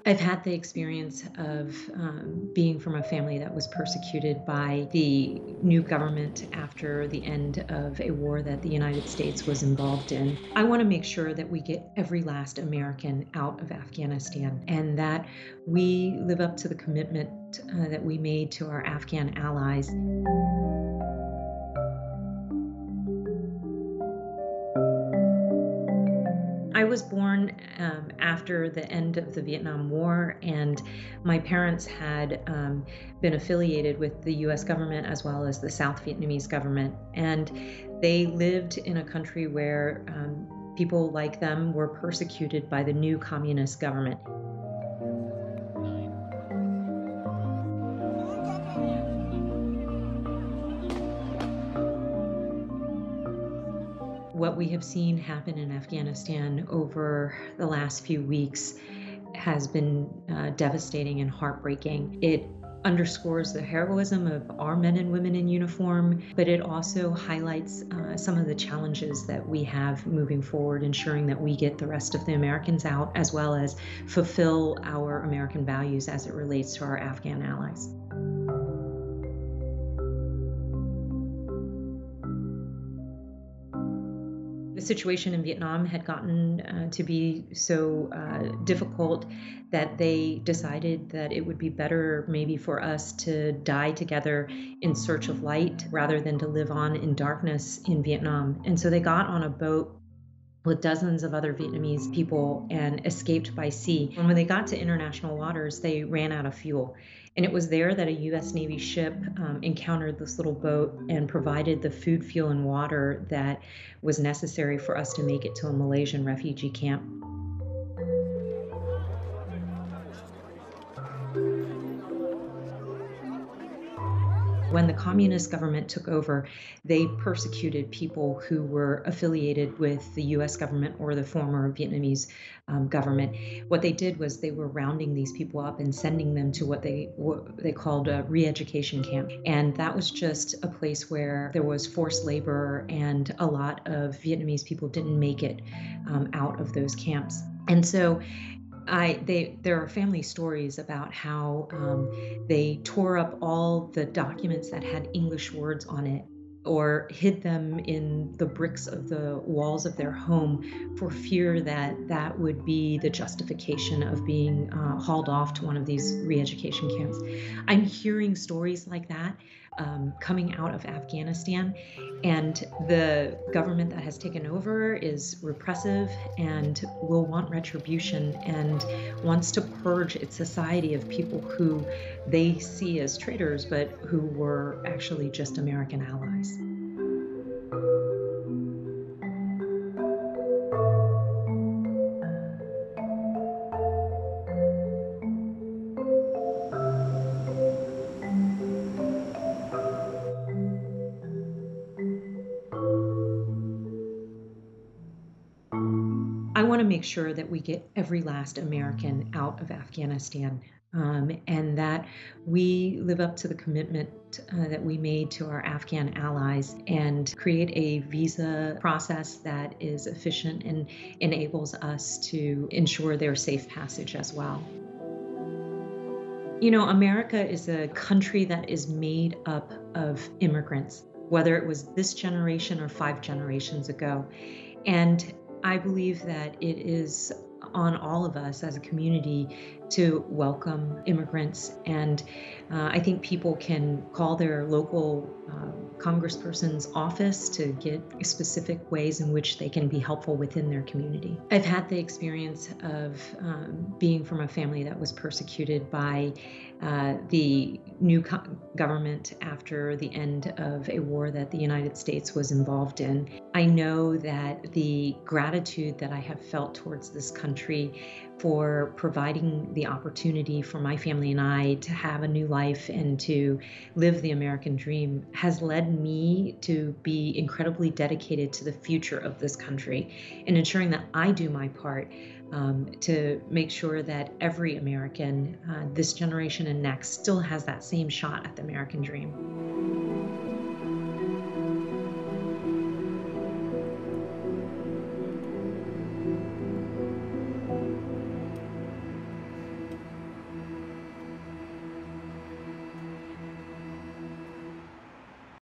I've had the experience of being from a family that was persecuted by the new government after the end of a war that the United States was involved in. I want to make sure that we get every last American out of Afghanistan and that we live up to the commitment that we made to our Afghan allies. I was born after the end of the Vietnam War, and my parents had been affiliated with the US government as well as the South Vietnamese government. And they lived in a country where people like them were persecuted by the new communist government. What we have seen happen in Afghanistan over the last few weeks has been devastating and heartbreaking. It underscores the heroism of our men and women in uniform, but it also highlights some of the challenges that we have moving forward, ensuring that we get the rest of the Americans out, as well as fulfill our American values as it relates to our Afghan allies. The situation in Vietnam had gotten to be so difficult that they decided that it would be better maybe for us to die together in search of light rather than to live on in darkness in Vietnam. And so they got on a boat with dozens of other Vietnamese people and escaped by sea. And when they got to international waters, they ran out of fuel. And it was there that a US Navy ship encountered this little boat and provided the food, fuel, and water that was necessary for us to make it to a Malaysian refugee camp. When the communist government took over, they persecuted people who were affiliated with the US government or the former Vietnamese government. What they did was they were rounding these people up and sending them to what they called a re-education camp. And that was just a place where there was forced labor, and a lot of Vietnamese people didn't make it out of those camps. And so there are family stories about how they tore up all the documents that had English words on it or hid them in the bricks of the walls of their home for fear that that would be the justification of being hauled off to one of these re-education camps. I'm hearing stories like that coming out of Afghanistan, and the government that has taken over is repressive and will want retribution and wants to purge its society of people who they see as traitors, but who were actually just American allies. I want to make sure that we get every last American out of Afghanistan, and that we live up to the commitment that we made to our Afghan allies and create a visa process that is efficient and enables us to ensure their safe passage as well. You know, America is a country that is made up of immigrants, whether it was this generation or 5 generations ago. And I believe that it is on all of us as a community to welcome immigrants. And I think people can call their local congressperson's office to get specific ways in which they can be helpful within their community. I've had the experience of being from a family that was persecuted by the new government after the end of a war that the United States was involved in. I know that the gratitude that I have felt towards this country for providing the opportunity for my family and I to have a new life and to live the American dream has led me to be incredibly dedicated to the future of this country and ensuring that I do my part to make sure that every American, this generation and next, still has that same shot at the American dream.